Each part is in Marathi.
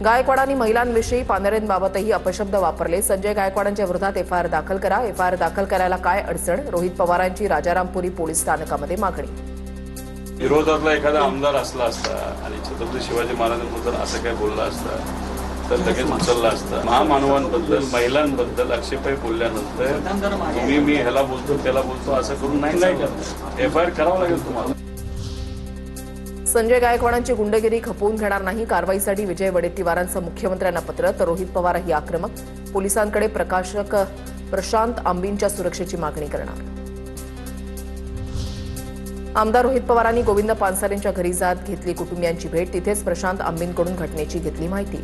गायकवाडांनी महिलांविषयी पानरेंबाबतही अपशब्द वापरले। संजय गायकवाडांच्या विरोधात एफआयआर दाखल करा। एफआयआर दाखल करायला काय अडचण? रोहित पवारांची राजारामपुरी पोलीस स्थानकामध्ये मागणी। विरोधातला एखादा आमदार असला असता आणि छत्रपती शिवाजी महाराजांबद्दल असं काय बोलला असता तर लगेच उचलला असता। महामानवांबद्दल महिलांबद्दल आक्षेपाई बोलल्यानंतर मी ह्याला बोलतो त्याला बोलतो असं करून नाही करत। एफआयआर करावं लागेल तुम्हाला। संजय गायकवाडांची गुंडगिरी खपवून घेणार नाही। कारवाईसाठी विजय वडेट्टीवारांचं मुख्यमंत्र्यांना पत्र। तर रोहित पवारही आक्रमक। पोलिसांकडे प्रकाशक प्रशांत आंबींच्या सुरक्षेची मागणी करणार। आमदार रोहित पवारांनी गोविंद पानसरेंच्या घरी जात घेतली कुटुंबियांची भेट। तिथेच प्रशांत आंबींकडून घटनेची घेतली माहिती।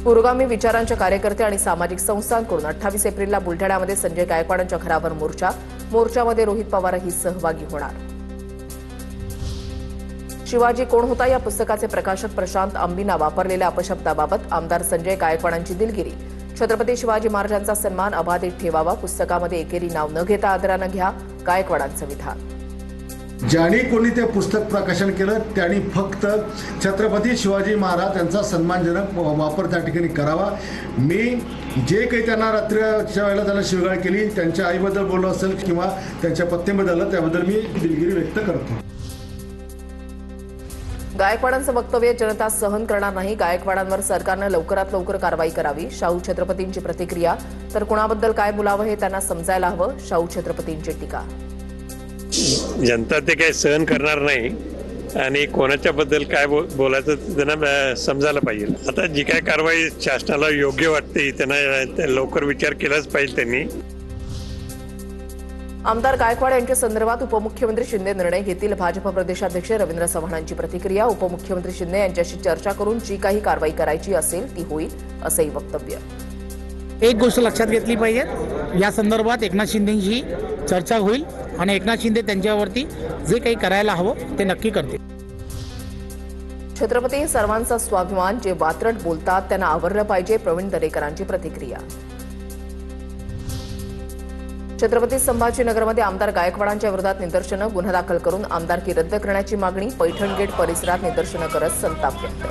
पुरोगामी विचारांच्या कार्यकर्ते आणि सामाजिक संस्थांकडून 28 एप्रिलला बुलढाण्यामध्ये संजय गायकवाडांच्या घरावर मोर्चा। मोर्चामध्ये रोहित पवारही सहभागी होणार। शिवाजी कोण होता या पुस्तकाचे प्रकाशक प्रशांत आंबींना वापरलेल्या अपशब्दाबाबत आमदार संजय गायकवाडांची दिलगिरी। छत्रपती शिवाजी महाराजांचा सन्मान अबाधित ठेवावा। पुस्तकामध्ये एकेरी नाव न घेता आदरानं घ्या, गायकवाडांचं विधान। ज्यांनी कोणी ते पुस्तक प्रकाशन केलं त्यांनी फक्त छत्रपती शिवाजी महाराज यांचा सन्मानजनक वापर त्या ठिकाणी करावा। मी जे काही त्यांना रात्रीच्या वेळेला त्यांना शिवगाळ केली, त्यांच्या आईबद्दल बोललो असेल किंवा त्यांच्या पत्नीबद्दल, त्याबद्दल मी दिलगिरी व्यक्त करतो। गायकवाडांचं वक्तव्य जनता सहन करणार नाही। गायकवाडांवर सरकारनं लवकरात लवकर कारवाई करावी। शाहू छत्रपतींची प्रतिक्रिया। तर कुणाबद्दल काय बोलावं हे त्यांना समजायला हवं, शाहू छत्रपतींची टीका। जनता ते काय सहन करणार नाही आणि कोणाच्या बद्दल काय बोलायचं त्यांना समजायला पाहिजे। आता जी काय कारवाई शासनाला योग्य वाटते त्यांना लवकर विचार केलाच पाहिजे त्यांनी। आमदार गायकवाड यांच्या संदर्भात उपमुख्यमंत्री शिंदे निर्णय घेतील। भाजप प्रदेशाध्यक्ष रवींद्र चव्हाणांची प्रतिक्रिया। उपमुख्यमंत्री शिंदे यांच्याशी चर्चा करून जी काही कारवाई करायची असेल ती होईल, असंही वक्तव्य। एक गोष्ट लक्षात घेतली पाहिजे, या संदर्भात एकनाथ शिंदेंशी चर्चा होईल आणि एकनाथ शिंदे त्यांच्यावरती जे काही करायला हवं ते नक्की करतील। छत्रपती हे सर्वांचा स्वाभिमान, जे वात्रट बोलतात त्यांना आवरलं पाहिजे, प्रवीण दरेकरांची प्रतिक्रिया। छत्रपती संभाजीनगरमध्ये आमदार गायकवाडांच्या विरोधात निदर्शनं। गुन्हा दाखल करून आमदारकी रद्द करण्याची मागणी। पैठण गेट परिसरात निदर्शनं करत संताप व्यक्त।